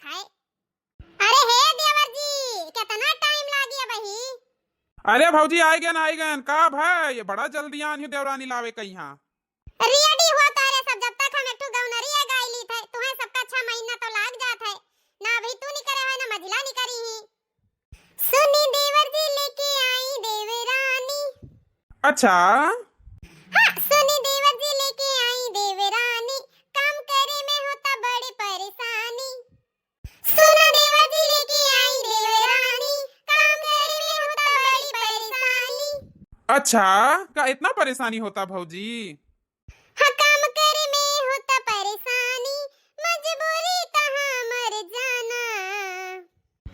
खाए। अरे हे देवर जी, कितना टाइम लाग गया बही। अरे भौजी आई गन का भाई ये बड़ा जल्दी आन देवरानी लावे कहीं यहाँ। रेडी हुआ तारे सब, जब तक हम एकटू गौनरी है गायली थे तुम्हें सबका 6 महीना तो लाग जात है ना। अभी तू नहीं करे है ना मझिला नहीं करी ही। सुनी देवर जी लेके आई देवरानी। अच्छा हाँ, सुनी देवर जी लेके आई देवरानी, काम करे में होता बड़ी परेशानी। सुना देवर जी लेके आई देवरानी, काम करे में होता बड़ी परेशानी। अच्छा का इतना परेशानी होता भौजी? हाँ, काम करे में होता परेशानी, मजबूरी तहाँ मर जाना।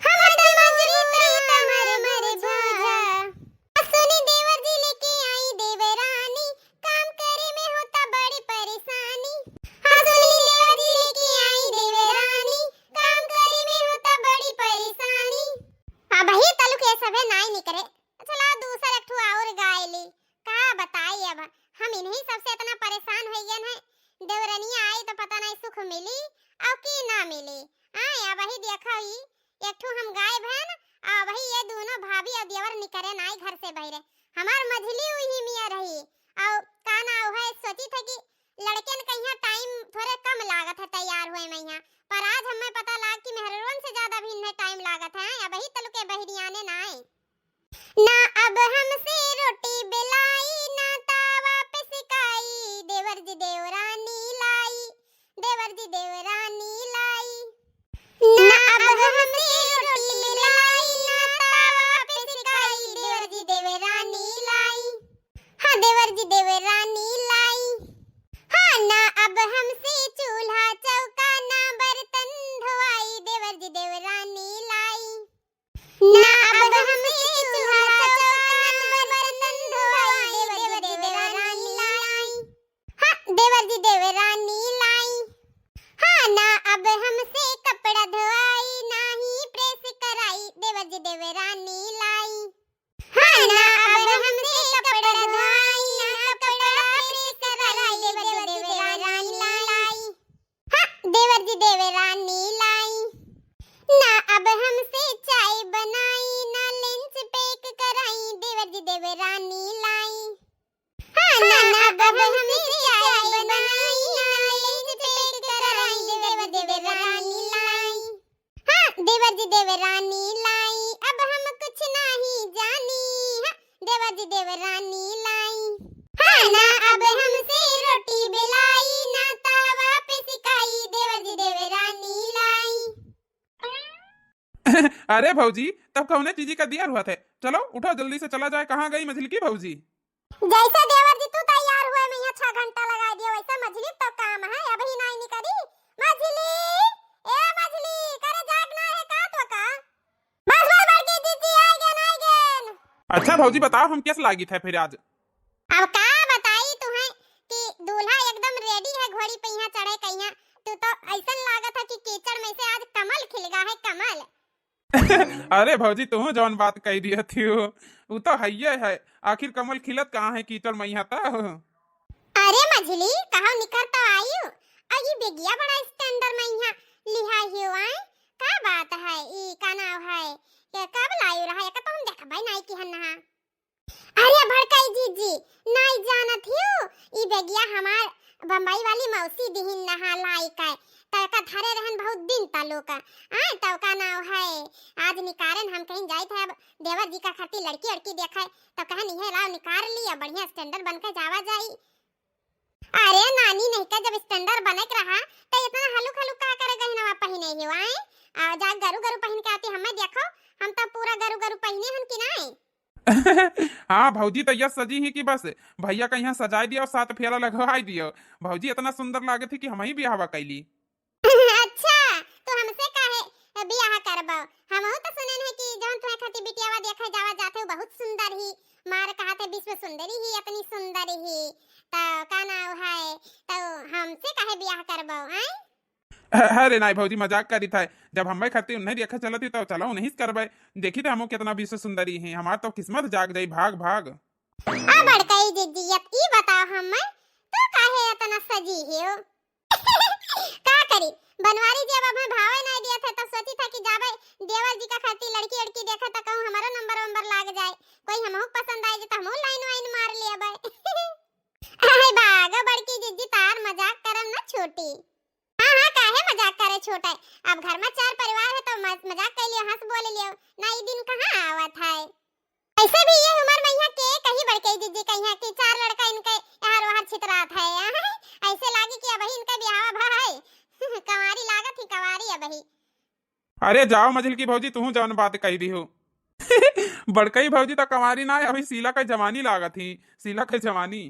हम तो मजबूरी तहाँ मर जाना। सुनी देवर जी लेके आई देवरानी, काम करे में होता बड़ी परेशानी। हाँ, सुनी देवर जी लेके आई देवरानी, काम करे में होता बड़ी परेशानी। अब ही तलु के सबे नाई नहीं करे। चला दूसरा एक ठो और गायली। का बताई अब हम इन्हीं सबसे इतना परेशान हो गए हैं। देवरनिया आई तो पता नहीं सुख मिली और की ना मिली। आए अब ही देखो ही एक ठो हम गाय बहन अब ही ये दोनों भाभी और देवर निकरे नाई घर से बहरे। हमार मझली हुई मिया रही और का ना है सोची था कि लड़के ने कहीं टाइम थोड़े कम लागत है तैयार हुए में यहाँ, पर आज हमें पता लाग कि मेहरवन से ज्यादा भी इन्हें टाइम लागत है। अब ही तल के बहरियाने ना आए ना। अब हमसे रोटी बेलाई ना तावा पे सिकाई, देवर जी देवरानी लाई, देवर जी देवरानी लाई। ना अब हमसे रोटी बेलाई ना तावा पे सिकाई, देवर जी देवरानी लाई। हाँ, देवर जी देवरानी लाई। हाँ, ना अब हमसे चूल्हा चौका ना बर्तन धोआई, देवर जी देवरानी लाई। ना अब हमसे चूल्हा चौका ना बर्तन धोआई, देवर जी देवरानी लाई। हाँ, देवर जी देवरानी लाई। हाँ, ना अब हमसे कपड़ा धोआई ना ही प्रेस कराई, देवर जी देवरानी लाई। हाँ, ना अब हमसे कपड़ा धोआई ना कपड़ा प्रेस कराई, देवर जी देवरानी लाई। हाँ, देवर जी देवरानी लाई। ना अब हमसे चाय बनाई ना लंच पैक कराई, देवर जी देवरानी लाई। हाँ, ना अब हमसे चाय बनाई ना लंच पैक कराई, देवर देवरानी लाई। हाँ, देवर जी देवरानी लाई। अब हम कुछ नहीं जानी, हाँ, देवर जी देवरानी लाई। हाँ, ना अब हमसे रोटी बेलाई ना तावा पे सिकाई, देवर जी देवरानी लाई। अरे भौजी तब कौने चीजी का दिया हुआ थे। चलो उठो जल्दी से चला जाए। कहाँ गई मछली की भौजी? जैसे देवर जी तू तैयार हुए मैं यहाँ 6 घंटा लगा दिया, वैसे मछली तो काम है अब ही नहीं निकली। मछली ए मछली करे जागना है का तो का? बस बस बड़की दीदी आई गेन। अच्छा भौजी बताओ हम कैसे लागी थे फिर आज? अब का बताई तुम्हें कि दूल्हा एकदम रेडी है घोड़ी पे यहाँ चढ़े कहीं। तू तो ऐसा लागत है कि कीचड़ में से आज कमल खिल गया है, कमल। अरे भौजी तू जौन बात कह रही थी वो तो है। आखिर कमल खिलत कहाँ है कीचड़ में यहाँ तो। अरे मछली कहाँ निकल तो आई हूँ। अजी बेगिया बड़ा स्टैंडर्ड में यहाँ लिहा हुआ है। का बात है ई का नाम है ये कब लायु रहा है का तो हम देखा भाई नहीं की हन्ना। अरे भड़काई जीजी नहीं जानत हियो ई बेगिया हमार बम्बई वाली मौसी दिहिन नहा लाई का तका धरे रहन बहुत दिन तालो का। आ तो का नाम है आज निकारन हम कहीं जाए थे। अब देवर जी का खाती लड़की लड़की देखा तो कहा नहीं है लाओ निकार लिया बढ़िया स्टैंडर्ड बनकर जावा जाई। अरे नानी नहीं का जब स्टैंडर्ड बनक रहा तो इतना हलुक हलुक का करे गहना पहने ही हुआ है। आ जा गरु गरु पहन के आती हमें देखो हम तो पूरा गरु गरु पहने हन कि नहीं। हाँ भौजी तो यह सजी ही कि बस भैया का यहाँ सजाई दिया और 7 फेरा लगवाई दियो। भौजी इतना सुंदर लागे थी कि हम ही ब्याह कैली। अच्छा तो हमसे काहे ब्याह करबो? हम तो सुने हैं कि जौन तुम्हें खाती बिटियावा देखे जावा जाते हो बहुत सुंदर ही मार कहा थे विश्व सुंदरी ही इतनी सुंदर ही तो का नाम है तो हमसे काहे ब्याह करबो? हैं अरे नहीं भौजी मजाक करी था। जब हमें खाती उन्हें देखा चला थी तो चलो नहीं करवाए। देखी थे हम कितना विश्व सुंदरी है। हमार तो किस्मत जाग गई भाग भाग। आ बड़कई जिज्जियत ई बताओ हमें तो काहे इतना सजी हो? का करी बनवारी जब हमें भावे नहीं दिया था तो अब घर में चार परिवार है तो मजाक कर लियो, हंस बोल लियो ना, ई दिन कहाँ आवत है। ऐसे भी ये उम्र में यहाँ के कहीं बड़के दीदी कहीं कि चार लड़का इनके यार वहाँ छितरात है ऐसे लागी कि अब ही इनका ब्याह भाई कवारी लागत ही कवारी अब ही। अरे जाओ मझिल की भौजी, तू जवन बात कही दी हो। बड़कई भौजी तो कमारी ना है, अभी शीला का जवानी लागत थी, शीला का जवानी।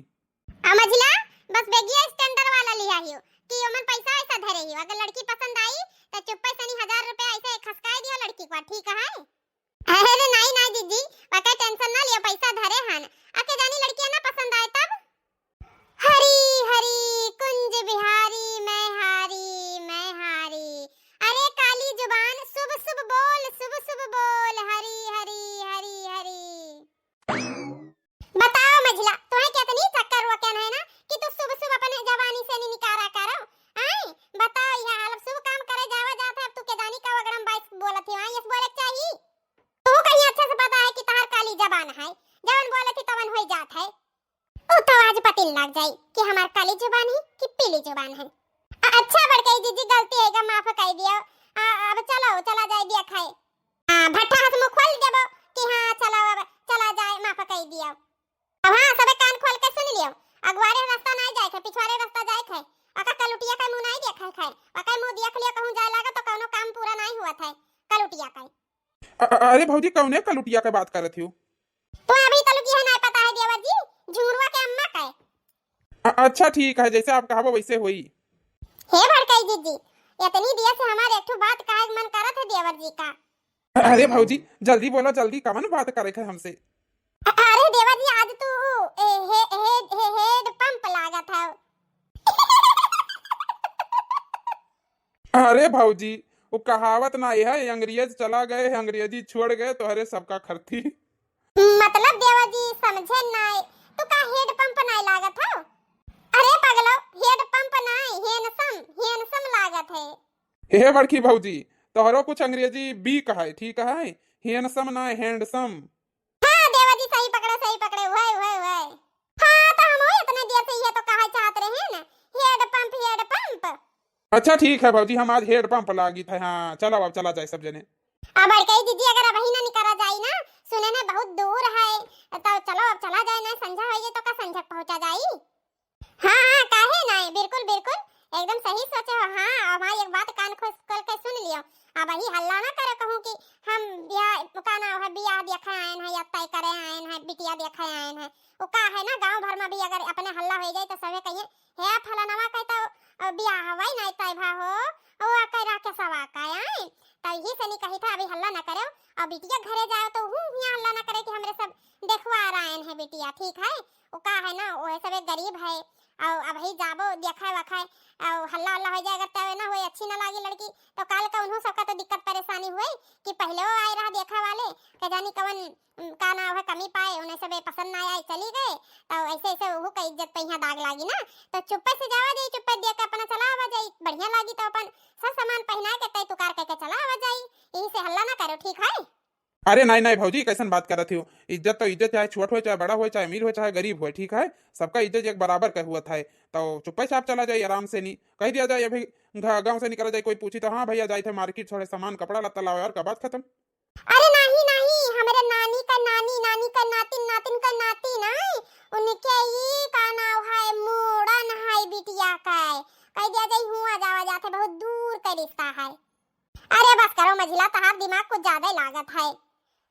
मझिला बस बेगिया स्टैंडर्ड वाला लिया हियो कि ओमन पैसा ऐसा धरे हियो, अगर लड़की पसंद आई तो चुप्पे सनी 1000 रुपया ऐसे खसकाए दिया लड़की को, ठीक है। अरे नहीं नहीं दीदी वका टेंशन ना लियो, पैसा धरे हन आके जानी लड़कियां ना पसंद आए तब। हरी हरी कुंज बिहारी मैं हारी, अरे काली जुबान शुभ शुभ बोल, शुभ शुभ बोल, हरी हरी हरी हरी। बताओ मझिला तुम्हें कितनी चक्कर हुआ क्या है ना कि तू शुभ शुभ अपने जवानी से नहीं निकारा करो। आई बताओ यह हाल शुभ काम करे जावा जाता है, अब तू के दानी का वगड़म बाइस बोलत है, आई इस बोले चाहिए तू कहीं अच्छे से पता है कि तहार काली जबान है, जवन बोले थी तवन होई जात है। ओ तो आज पता लग जाए कि हमार काली जुबान है कि पीली जुबान है। अच्छा बड़कई दीदी गलती है, माफ कर दियो। अब चलो चला जाए दिया खाए, भट्ठा हाथ मुंह खोल देबो कि हां चलो अब चला जाए, माफ कर दियो। अब हां सबे कान खोल के सुन लियो, अगवारे रास्ता नहीं जाए थे, पिछवाड़े रास्ता जाए थे, अका कलुटिया का मुंह नहीं देखा है, अका मुंह देख लियो कहूं जाए लगा तो कोनो काम पूरा नहीं हुआ था कलुटिया का। अरे भौजी कौने कलुटिया के बात करत हो? तो अभी कलुटिया नहीं पता है देवर जी, झुमरुआ के अम्मा का। अच्छा ठीक है, जैसे आप कहा वैसे हुई। हे भड़कई दीदी इतनी देर से हमारे एक ठो बात काहे मन करत है देवर जी का। अरे भौजी जल्दी बोलो, जल्दी कवन बात करे है हमसे? अरे देवर जी आज तू हेड पंप लागत है। अरे भौजी वो कहावत ना है, अंग्रेज चला गए अंग्रेजी छोड़ गए तो हरे सबका खरती। मतलब देवर जी समझे नहीं, तू का हेड पंप नहीं लागत है? अरे पगलो हेड पंप नहीं हैंडसम लागत है। हे बड़की भौजी तोहरो कुछ अंग्रेजी बी का है, ठीक है, हैंडसम ना हैंडसम। हां देवर जी सही पकड़े हुए हां तो हम इतने देर से ये तो कहा चाहते रहे हैं ना, हेड पंप। अच्छा ठीक है भौजी, हम आज हेड पंप लागी था। हाँ चलो अब चला जाए सब जने। अब कही दीदी अगर अब ही ना निकला जाए ना, सुने ना बहुत दूर है तो चलो अब चला जाए ना, संझा होइए तो का संझा पहुंचा जाई। हां काहे नहीं, बिल्कुल एकदम सही सोचे हो। हां हमारी एक बात कान खोल के सुन लियो, अब ही हल्ला ना करे कहूं कि हम ब्याह का ना है, ब्याह देखे आए हैं या तय करे आए हैं, बिटिया देखे आए हैं, वो का है ना गांव भर में भी अगर अपने हल्ला हो जाए तो सबे कहिए हे फलानावा कहता ब्याह हवाई नहीं तय भा हो ओ कह रहा के सवा का आए तो ये से नहीं कही था अभी हल्ला ना करो, और बिटिया घरे जाओ तो हूं यहाँ हल्ला ना करे कि हमरे सब देखवा रहे हैं बिटिया, ठीक है। वो का है ना वो सब गरीब है और अब ही जाबो देखा वखा और हल्ला हो जाएगा तब ना होए अच्छी ना लागी लड़की तो काल का उन्हों सबका तो दिक्कत परेशानी हुई कि पहले वो आए रहा देखा वाले के जानी कवन का ना है कमी पाए, उन्हें सब पसंद ना आई चली गए तो ऐसे वो का इज्जत पे यहाँ दाग लागी ना, तो चुप्पे से जावा जाई, चुप्पे देख के अपना चला आवा जाई, बढ़िया लागी तो अपन सब सामान पहना के तय तुकार के चला आवा जाई, यही से हल्ला ना करो, ठीक है। अरे नहीं भौजी कैसन बात करत हो? इज्जत तो इज्जत, चाहे छोट हो चाहे बड़ा हो चाहे अमीर हो चाहे गरीब हो, ठीक है, सबका इज्जत एक बराबर का हुआ था। तो चुप्पे चाप चला जाए, आराम से नहीं कह दिया जाए अभी गांव से निकला जाए, कोई पूछी तो हाँ भैया जाए थे मार्केट, थोड़े सामान कपड़ा लत्ता लाओ यार, का बात खत्म। अरे नहीं हमारे नानी का नातिन का नाती नहीं, उनके ही का नाम है मोड़न है बिटिया का, कह दिया जाए हुआ जावा जाते बहुत दूर का रिश्ता है। अरे बस करो मझिला, तहार दिमाग कुछ ज्यादा लागत है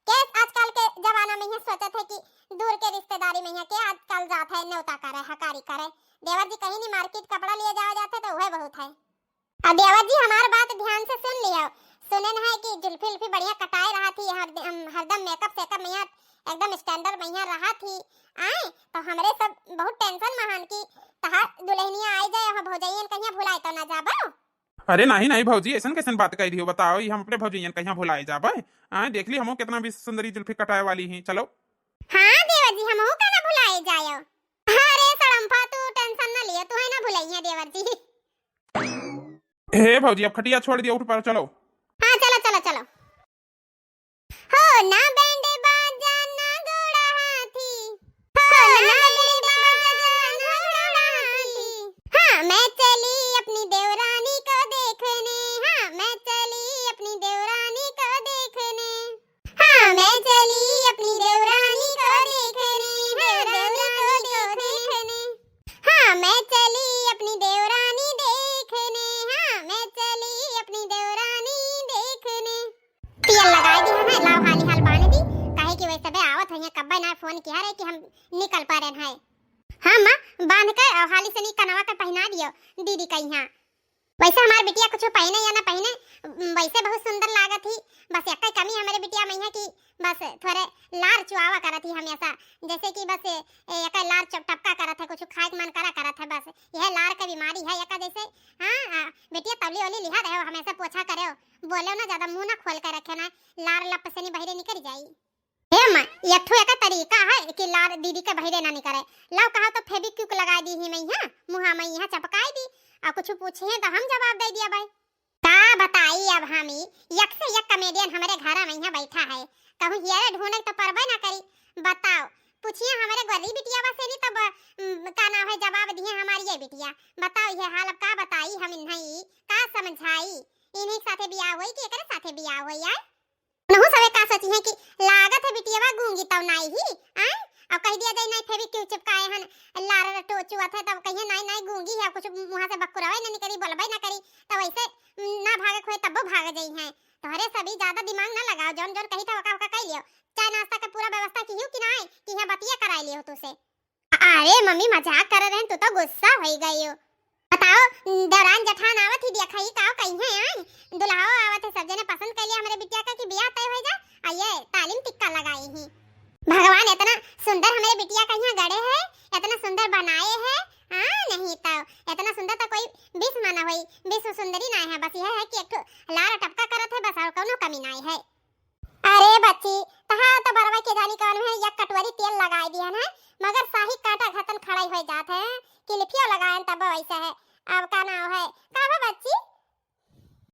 के आजकल के जमाना में ये सोचत है कि दूर के रिश्तेदारी में है के आजकल जात है न्योता करे हकारी करे, देवर जी कहीं नहीं मार्केट कपड़ा लिए जावा जाते तो वह बहुत है। अब देवर जी हमारी बात ध्यान से सुन लियो, सुने न है कि जुल्फी बढ़िया कटाए रहा थी, हरदम मेकअप सेकअप में एकदम स्टैंडर्ड में रहा थी आए, तो हमरे सब बहुत टेंशन महान की तहार दुल्हनिया आई जाए हम भौजैयन कहीं भुलाए तो ना जाबो। अरे नहीं भौजी ऐसा कैसन बात कह रही हो, बताओ ये हम अपने भौजी कहीं भुलाए जाबे? देख ली हम कितना भी सुंदरी जुल्फी कटाए वाली हैं, चलो। हां देवर जी हम का ना भुलाए जायो, अरे सड़म्फा तू टेंशन ना लियो, तू है ना भुलाइया देवर जी। हे भौजी अब खटिया छोड़ दिया, उठ पर चलो। हां चलो हो ना बैंड बाजा ना घोड़ा हाथी, हो ना बैंड बाजा ना घोड़ा हाथी, हां मैं चली अपनी देवरानी को देखने, हां मैं चली फोन किया रे कि हम निकल पा रहे हैं। हाँ माँ, बांध कर और हाली से कनवा कर पहना दियो दीदी का यहाँ। वैसे हमारे बिटिया कुछ पहने या ना पहने, वैसे बहुत सुंदर लागत थी। बस एक कमी हमारे बिटिया में है कि बस थोड़े लार चुआवा करत थी हमेशा, जैसे कि बस एक लार टपका करत है, कुछ खाए मन करत है। बस यह लार का बीमारी है एक जैसे। हाँ बेटिया तवली ओली लिहा रहे हो, हमेशा पोछा करे हो, बोले ना ज्यादा मुंह ना खोल कर रखे ना, लार लप से नहीं बहिरे निकल जाई। हे मां, ये ठो एक तरीका है कि लार दीदी के बहिरे ना निकले। लाओ कहा तो फेविक्विक लगा दी ही मैं यहाँ मुंह में यहाँ चपकाई दी, और कुछ पूछे तो हम जवाब दे दिया भाई। का बताई अब हमी, एक से एक कॉमेडियन हमारे घर में यहाँ बैठा है, कहूँ ये ढूंढे तो परबे ना करी। बताओ, पूछिए हमारे गली बिटिया से नहीं तब का नाम है जवाब दिए हमारी ये बिटिया। बताओ ये हाल अब का बताई हम नहीं का समझाई, इन्हीं के साथे बियाह होई कि एकरे साथे बियाह होई यार। नहु सबे का सोची है कि लागत है बिटियावा गूंगी तब नहीं ही आ, अब कह दिया जाए नहीं फेविक्विक चिपकाए हन लार टोचुआ था, तब कहिए नहीं नहीं गूंगी है, कुछ मुंह से बकुरावे ना करी बोलबे ना करी, तब ऐसे ना भागे खोए तब भाग जाई है। तोहरे सभी ज्यादा दिमाग ना लगाओ, जौन जौन कही था वका कह लियो। चाय नाश्ता का पूरा व्यवस्था की कि नहीं कि यहां बतिया कराई लियो तुसे। अरे मम्मी मजाक कर रहे हैं, तू तो गुस्सा हो गई हो। बताओ दौरान जठान आवत ही देखई का कहीं है आई दुल्हाओ आवत है, सब जने पसंद कर लिया हमारे बिटिया का कि बियाह तय हो जा, आइए तालीम टिक्का लगाई ही। भगवान इतना सुंदर हमारे बिटिया का यहाँ गड़े है, इतना सुंदर बनाए है। हाँ नहीं तो इतना सुंदर तो कोई 20 माना हुई, 20 सुंदरी ना है। बस यह है कि एक लार टपका करत है, बस और कोनो कमी नहीं है। अरे बच्ची तहा तो बरवा के जानी कौन है, एक कटोरी तेल लगाई दिया है, मगर साही काटा घतन खड़ाई हो जात है कि लिफिया लगाए तब वैसा है। अब का नाम है का हो बच्ची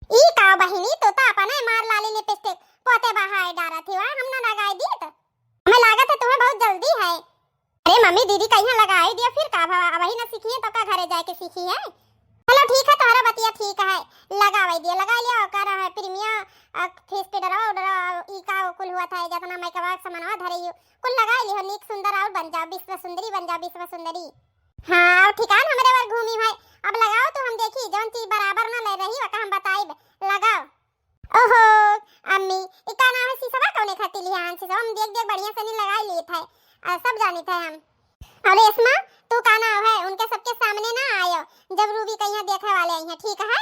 ई का बहिनी, तो अपने मार लाली लिपस्टिक पोते बहाए डारा थी, वहां हम ना लगाई दी तो हमें लागत है तुम्हें बहुत जल्दी है। अरे मम्मी दीदी कहीं लगाई दिया फिर का भाव वही ना सीखी है तो का घरे जाके सीखी है। चलो ठीक है तुम्हारा बतिया ठीक है, लगाई दिया लगा लिया का है प्रीमियम फेस पे डराओ ई का कुल हुआ था जितना मैं कवा सामानवा धरई कुल लगाई लियो, नीक सुंदर और बन जा विश्व सुंदरी बन जा विश्व सुंदरी। हां और ठिकान हमरे वर घूमी है, अब लगाओ तो हम देखी जौन चीज बराबर ना ले रही वका हम बताई लगाओ। ओहो अम्मी इका ना है सीसवा कौने खाती लिया हन से हम देख देख बढ़िया से नहीं लगाई लिए थे, सब जानी थे हम। अरे इसमा तू का ना है उनके सबके सामने ना आयो, जब रूबी कहीं देखने वाले आई है, ठीक है?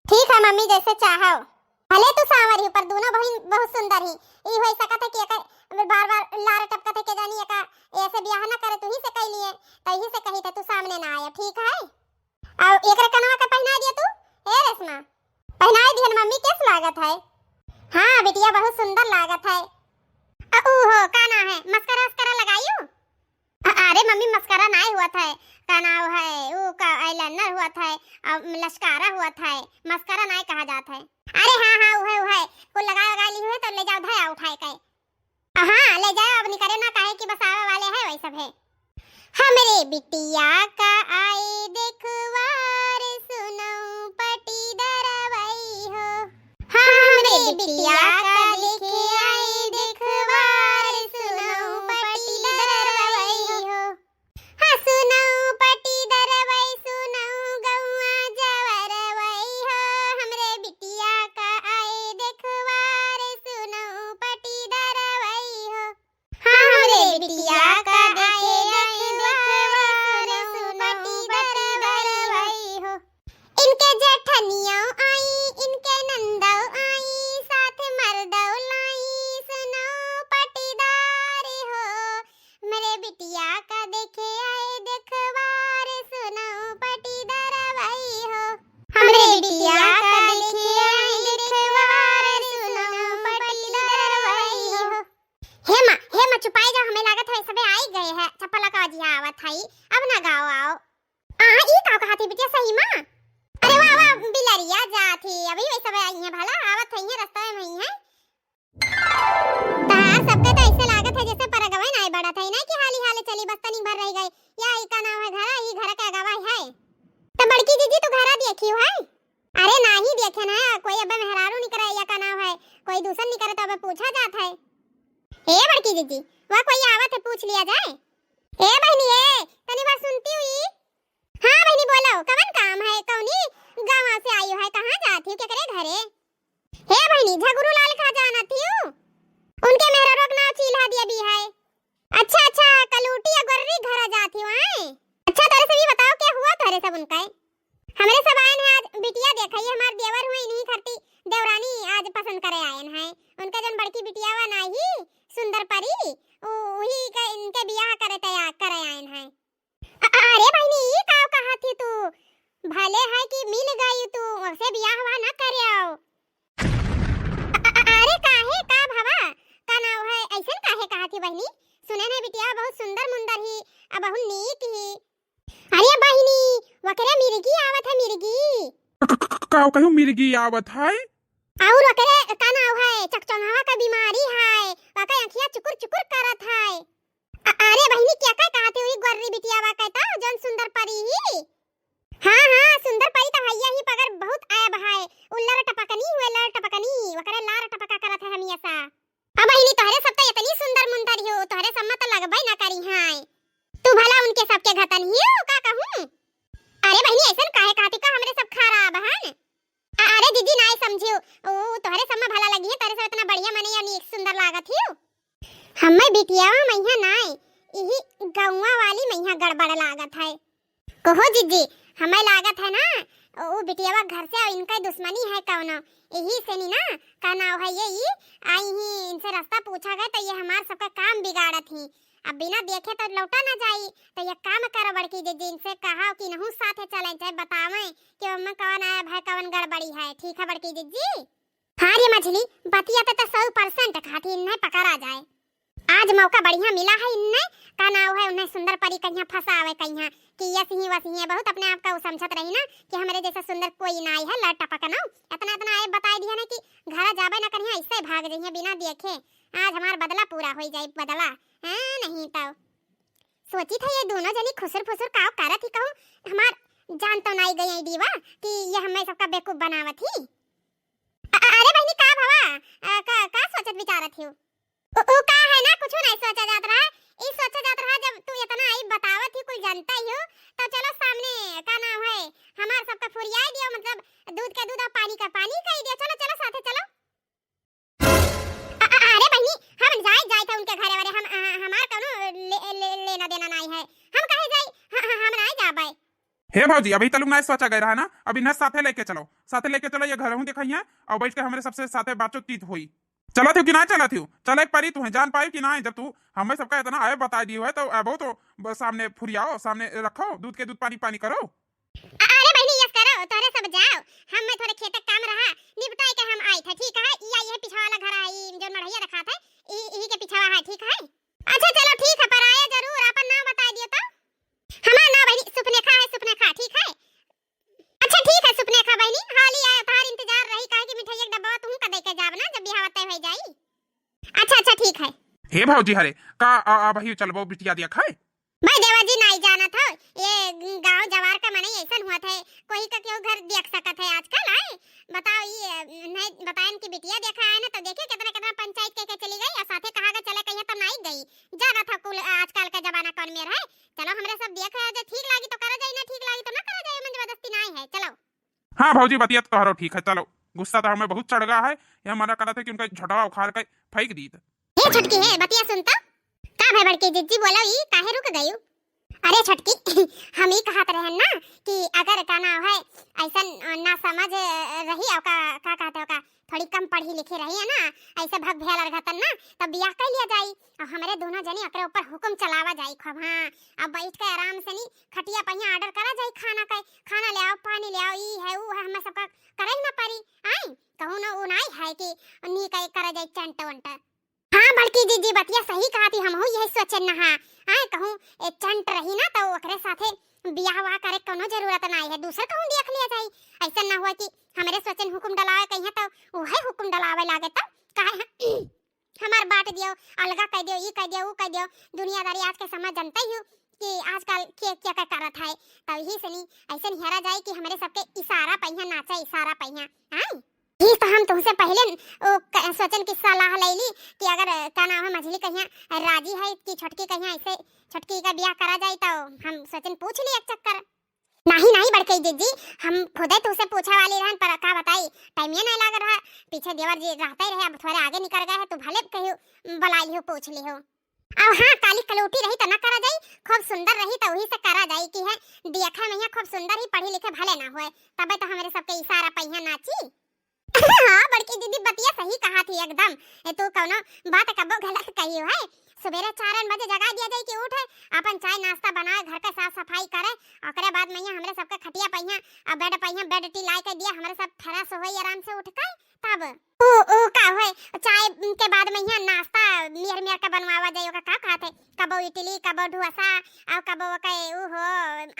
ठीक है मम्मी जैसे चाहो। भले तू सांवर ही पर दोनों बहन बहुत सुंदर ही, ई होई सकत है कि एक बार-बार लार टपकत है के जानी एका ऐसे बियाह ना करे तू ही से कह लिए, तही से कही थे तू सामने ना आयो, ठीक है? और एकरा कनवा का पहना दिया तू ए रेशमा, पहना दिया मम्मी कैस लागत है? हां बिटिया बहुत सुंदर लागत है। ओहो का ना है मस्करा मस्करा लगाइयो? अरे मम्मी मस्करा ना हुआ था, का नाम है वो का आईलाइनर हुआ था और लश्कारा हुआ था, मस्करा ना कहा जाता है। अरे हां हां वो है को लगा ली हुए तो ले जाओ धया उठाए के। हां ले जाओ, अब निकरे ना काहे कि बस आवे वाले है वही सब है। हमरे बिटिया का आए देखवार सुनो पटी दरवई हो, हमरे बिटिया का देखे आए देखवार सुनो पटी दरवई हो, हां सुनो पटी दरवई सुनो गौआ जवरवई हो, हमरे बिटिया का आए देखवार सुनो पटी दरवई हो, हमरे बिटिया का आए देखवार सुनो पटी दरवई हो। इनके जेठनियों आई इनके नंदो आई साथ मर्दो लाई सुनो पटीदार हो, मेरे बिटिया का देखे आए देखवार सुनो पटीदार वही हो, हमरे बिटिया का देखे आए देखवार सुनो पटीदार वही हो। हेमा चुपाई जा, हमें लागत है सबे आई गए है, चप्पल का जिया आवत है, अब ना गाओ आओ। ई का कहती बिटिया सही मां? अरे वाह वाह बिलरिया जाती अभी वैसे सब आई है, भला आवत है रास्ता में ही है। ता सबके तो ऐसे लागत है जैसे परगवे ना बड़ा था ना कि हाली हाले चली बस तनी भर रह गई, या ई का नाम है घर, ई घर का गवाह है। तो बड़की जीजी तू घर देखी है? अरे नहीं देखे ना, कोई अब मेहरारू नहीं करे या का नाम है कोई दूसरा नहीं करे तो अब पूछा जाता है। ए बड़की जीजी वहां कोई आवत है पूछ लिया जाए। ए बहनी ए तनी बार सुनती हुई? हां बहनी बोलो कवन काम है, कौनी गांव से आई है, कहां जाती हो क्या करे घरे? हे बहनी झगरू लाल कहां जाना थी, उनके मेहरा रोक ना चिल्ला दिया भी है। अच्छा पसंद करे आयन है। उनका जन बड़की बिटिया वा नाही सुंदर परी वही का इनके बियाह करे तैयार करे आयन है। अरे बहनी ये का कहा थी तू? भले है कि मिल गई तू उससे बियाह हुआ ना करे आओ। अरे काहे का भावा का नाव है ऐसन काहे कहा थी बहनी? सुने ने बिटिया बहुत सुंदर मुंदर ही अब बहुत नीक ही। अरे बहनी वकरे मिर्गी आवत है मिर्गी। का कहूं मिर्गी आवत है और वकरे का नाव है चकचौंधा का बीमारी है वका आंखिया चुकुर चुकुर करत है। अरे बहनी क्या का कहते हुई गोरी बिटिया वा कहता जौन सुंदर परी ही। हां हां सुंदर परी तो भैया ही पगर बहुत आयब है उल्लर टपकनी हुए लर टपकनी वकरे लार टपका करत है हमेशा। अब बहनी तोहरे सब तो इतनी सुंदर मुंदर हो तोहरे सब में तो लगबई ना करी है तू भला उनके सबके घतन ही का कहूं। अरे बहनी ऐसन काहे कहती का हमरे सब खराब हन। अरे दीदी नाय समझियो ओ तोहरे सब में भला लगी है तोहरे सब इतना बढ़िया मने या नीक सुंदर लागत हियो। हम्मे बिटिया मैया नाय यही गौवा वाली मैया गड़बड़ लागत है। कहो जीजी हमें लागत है ना ओ बिटिया घर से इनका दुश्मनी है कौनो यही से नहीं ना का नाव है ये आई ही इनसे रास्ता पूछा गया तो ये हमार सबका काम बिगाड़त ही। अब बिना देखे तो लौटा ना जाई तो ये काम कर बड़की जीजी इनसे कहा कि नहु साथे चले जाए बतावे कि मम्मा कौन आया भाई कौन गड़बड़ी है। ठीक है बड़की जीजी। हाँ ये मछली बतिया तो 100% खाती इन्हें पकड़ा जाए। आज मौका बढ़िया मिला है इन्हें का नाव है उन्हें सुंदर परी कहीं फंसावे कहीं कि ये सिंह वसिंह बहुत अपने आप का समझत रही ना कि हमारे जैसा सुंदर कोई ना आई है लड़ टपकना इतना इतना आए बता दिया ना कि घर जाबे ना कहीं ऐसे भाग जाइए बिना देखे। आज हमार बदला पूरा हो जाए बदला हां नहीं तो सोची था ये दोनों जनी खुसर फुसर काव करत ही कहूं हमार जान तो नहीं गई दीवा कि ये हमें सबका बेवकूफ बनावत ही। अरे बहनी का भवा का सोचत विचारत ही ओ का है ना कुछ नहीं सोचा जात रहा ई सोचा जात रहा जब तू इतना आई बतावत ही कोई जानता ही हो तो चलो सामने का नाम है हमार सबका फुरिया दियो मतलब दूध का दूध और पानी का पानी कह दियो। चलो चलो साथे चलो। अरे बहनी हम जाए था उनके घरे वाले हम हमार कोनो लेना देना नहीं है हम कहे जाई हम नहीं जाबे। हे भौजी अभी तलुक ना सोचा गया है ना अभी न साथे लेके चलो ये घर हूं दिखाइए और बैठ के हमारे सबसे साथे बातचीत हुई। चला थी कि ना चला थी चल एक परी तू जान पाई कि ना जब तू हमें सबका इतना आए बता दी है तो अब तो सामने फुरियाओ सामने रखो दूध के दूध पानी पानी करो। अरे बहनी यस करो तोरे सब जाओ हम में थोड़े खेत काम रहा निपटाई के हम आई थे। ठीक है ये पिछवा वाला घर है जो मढ़ैया रखा था यही के पिछवा है। ठीक है अच्छा चलो ठीक है पर आया जरूर अपन नाम बता दियो तो हमारा नाम बहनी सुपनेखा है सुपनेखा। ठीक है अच्छा ठीक है सुपनेखा बहनी हाली आया तार इंतजार रही काहे कि मिठाई एक डब्बा तुम का दे के जाब ना जब बियाह तय हो जाई। अच्छा ठीक है। हे भौजी हरे का अभी चलबो बिटिया दिया खाए मैं देवाजी नहीं जाना था ये गांव जवार का मने ऐसा हुआ था कोई का क्यों घर देख सकत है आजकल आए बताओ ये नहीं बताएं कि बिटिया देखा है ना तो देखे कितना कितना पंचायत के चली गई और साथे कहा के चले कहीं तो नहीं गई जाना था कुल आजकल का जमाना कौन में है। चलो हमरे सब देख है जो ठीक लागी तो करा जाए ना ठीक लागी तो ना करा जाए मन जबरदस्ती नहीं है। चलो हाँ भौजी बतिया तो तोहरो ठीक है चलो गुस्सा तो हमें बहुत चढ़ गया है ये मना करा था कि उनका झटवा उखाड़ के फेंक दी। ये छटकी है बतिया सुनता का भाई बड़की जीजी बोलो ई काहे रुक गई। अरे छटकी हम ही कहत रहे ना कि अगर का नाम है ऐसा ना समझ रही और का कहते हो का थोड़ी कम पढ़ी लिखी रही है ना ऐसे भग भेल रघतन ना तब बियाह कर लिया जाई और हमारे दोनों जने एकरे ऊपर हुक्म चलावा जाई खूब। हां अब बैठ के आराम से नी खटिया पहिया ऑर्डर करा जाई खाना ले आओ पानी ले आओ ई है वो है हम सबका करे ना परी आई कहूं ना वो नहीं है कि नी कई करा जाई चंट वंट। हां बड़की दीदी बतिया सही कहा थी हम यही सोचन ना हां आए कहूं ए चंट रही ना तो ओकरे साथे बियाह वा करे कोनो जरूरत नहीं है दूसर कहूं देख लिया जाई ऐसा ना हुआ कि हमरे सोचन हुकुम डलावे कहीं तो वही हुकुम डलावे लागे तब काहे हमार बात दियो अलगा कह दियो ई कह दियो वो कह दियो दुनियादारी आज के समझ जानते ही कि आजकल क्या करत है तब ही से नहीं ऐसे हेरा जाए कि हमारे सबके इशारा पहिया नाचा इशारा पहिया हां ये तो हम तुमसे पहले सोचन की सलाह ले ली कि अगर का नाम है मछली कहीं राजी है कि छटकी कहीं ऐसे छटकी का ब्याह करा जाए तो हम सोचन पूछ ली एक चक्कर। नहीं बड़कई जीजी हम खुद तुमसे पूछा वाली रहन पर का बताई टाइम ये नहीं लग रहा पीछे देवर जी रहते रहे अब थोड़े आगे निकल गए है तो भले कहियो बुला लियो पूछ लियो। अब हाँ काली कलोटी रही तो ना करा जाई खूब सुंदर रही तो वही से करा जाई कि है देखा में खूब सुंदर ही पढ़ी लिखे भले ना होए तबे तो हमारे सबके इशारा पहिया नाची। हाँ बड़की दीदी बतिया सही थी एकदम। तू कौनो बात कबो गलत कही है। सुबेरे 4 बजे जगा दिया जाए कि उठ अपन चाय नाश्ता बनाए, घर का साफ सफाई करे, ओकरे बाद मैया हमरे सबका खटिया पहिया और बेड पहिया, बेड टी लाई के दिया, हमरे सब फ्रेश होई आराम से उठ के। तब ऊ का होए चाय के बाद मैया नाश्ता मियर मियर के बनवावा जाइयो का खाते, कबो इडली, कबो डोसा और कबो के ऊ हो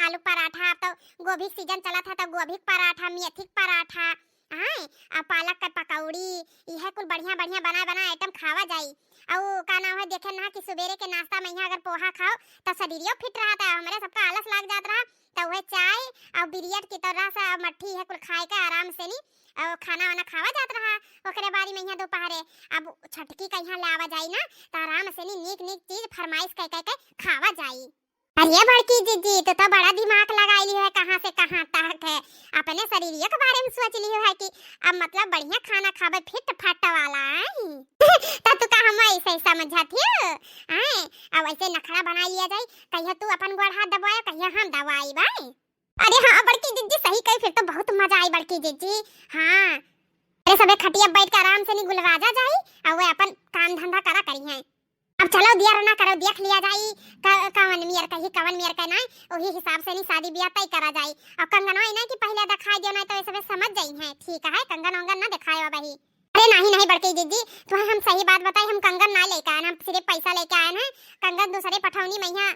आलू पराठा। तो गोभी सीजन चला था तो गोभी पराठा, मेथी पराठा, हां आ पालक का पकौड़ी, यह कुल बढ़िया बढ़िया बना बना आइटम खावा जाई। और का नाम है देखे ना कि सुबेरे के नाश्ता में यहाँ अगर पोहा खाओ तो शरीरियो फिट रहा था, हमारे सबका आलस लग जात रहा। तो वह चाय और बिरियट की तरह सा मट्ठी है कुल खाए का आराम से नहीं और खाना वाना खावा जात रहा। ओकरे बारी में यहाँ दोपहरे अब छटकी का यहाँ लावा जाई ना तो आराम से नहीं नीक नीक चीज फरमाइश कह कह के खावा जाई। अरे बड़की जीजी तो बड़ा दिमाग लगाई ली है, कहाँ से कहाँ तक है, अपने शरीर के बारे में सोच ली है कि अब मतलब बढ़िया खाना खावे फिट फट वाला है। तब तू का हम ऐसे समझती है अब ऐसे नखरा बना लिया जाए, कहिया तू अपन गोड़ हाथ दबाया, कहिया हम दवाई भाई। अरे हाँ बड़की जीजी सही कही, फिर तो बहुत मजा आई बड़की जीजी। हाँ अरे सबे खटिया बैठ के आराम से नहीं गुलराजा जाई और वे अपन काम धंधा करा करी है। अब चलो दिया ना करो, देख लिया जाई कवन मियर कही कवन मियर का नहीं, वही हिसाब से नहीं शादी ब्याह तय करा जाई। और कंगन होई ना कि पहले दिखाई दियो ना तो ये सब समझ जाई है, ठीक है कंगन वंगन ना दिखायो भाई। अरे नहीं नहीं बड़की जीजी तो हम सही बात बताई, हम कंगन ना लेके आए, हम सिर्फ पैसा लेके आए हैं। कंगन दूसरे पठौनी में यहाँ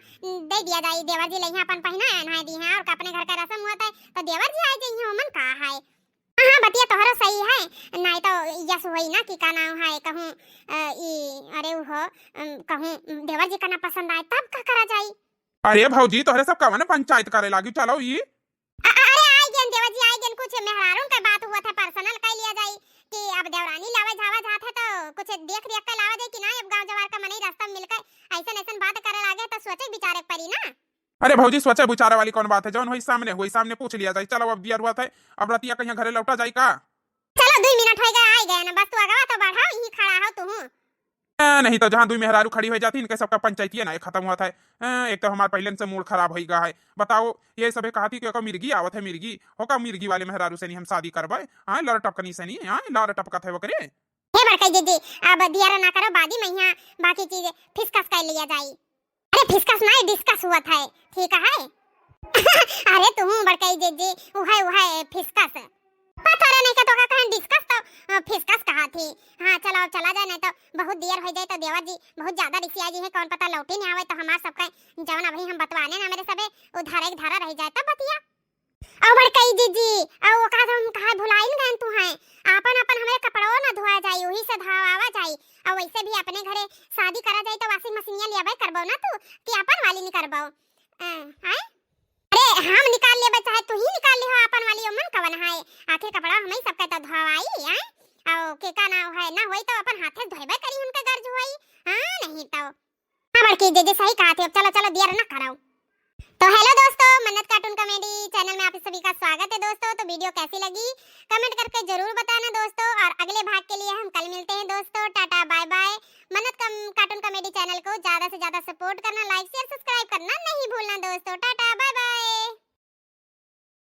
दे दिया जाई, देवर जी ले अपन पहना है दी है और अपने घर का रस्म होता है तो देवर जी आ जाइए ओमन का है। हाँ बतिया तोहरो सही है, नहीं तो यस होई ना कि का नाम है कहूँ अरे हो कहूँ देवर जी का ना पसंद आए तब का करा जाई। अरे भौजी तोहरे सब कवन पंचायत करे लागी, चलो ये अरे I gain they were ji I gain, कुछ मेहरारों का बात हुआ था पर्सनल कर लिया जाई कि अब देवरानी लावे जावा जात है तो कुछ देख देख के लावा जाए कि ना, अब गांव जवार का मनई रास्ता मिलकर ऐसा ऐसा बात करे लागे तो सोचे विचारे पड़ी ना। अरे भौजी सोचे विचारे वाली कौन बात है, जौन वही सामने पूछ लिया जाए। चलो अब दिया हुआ था, अब रतिया कहीं घरे लौटा जाए का। चलो 2 मिनट हो गए आई गए ना, बस तू अगवा तो बढ़ा यही खड़ा हो तू। नहीं तो जहाँ 2 मेहरारू खड़ी हो जाती इनके सबका पंचायती ना खत्म हुआ था। एक तो हमारे पहले से मूड खराब हो गया है, बताओ ये सब कहती कि मिर्गी आवत है, मिर्गी होगा मिर्गी वाले मेहरारू से नहीं हम शादी करवाए। हाँ लड़ टपकनी से नहीं, हाँ लड़ टपका थे वो करे। हे बड़कई दीदी अब दिया ना करो, बादी में यहाँ बाकी चीज फिसकस कर लिया जाई। अरे फिसकस नहीं डिस्कस हुआ था, ठीक है। अरे तू बड़कई दीदी उहाय फिसकस पता नहीं का तो का कहां डिस्कस तो फिसकस कहा थी। हाँ चलो अब चला जाए नहीं तो बहुत देर हो जाए तो देवर जी बहुत ज्यादा रिसिया जी है, कौन पता लौटी नहीं आवे तो हमार सबका जवन अभी हम बतवाने ना मेरे सबे उधार एक धारा रह जाए तब बतिया। और बड़कई दीदी और वो का हम कहा भुलाई न गए तू है, अपन अपन हमारे कपड़ों ना धोआ जाई वही से धोआवा जाई। और वैसे भी अपने घरे शादी करा जाए तो वाशिंग मशीनिया लियाबे करबो ना तू कि अपन वाली नहीं करबो हैं। अरे हम निकाल लेबे चाहे तू ही निकाल ले हो अपन वाली मन कवन है, आखिर कपड़ा हमें सबका तो धोवाई है और के का ना है ना होई तो अपन हाथे धोइबे करी उनका गर्ज होई। हां नहीं तो हाँ बड़की दीदी सही कहा थे। अब चलो चलो देर ना कराओ। तो हेलो दोस्तों, मन्नत कार्टून कॉमेडी चैनल में आप सभी का स्वागत है दोस्तों। तो वीडियो कैसी लगी कमेंट करके जरूर बताना दोस्तों, और अगले भाग के लिए हम कल मिलते हैं दोस्तों। Tata bye bye. Mannat cartoon comedy channel को ज्यादा से ज्यादा सपोर्ट करना, लाइक शेयर सब्सक्राइब करना नहीं भूलना दोस्तों। टाटा।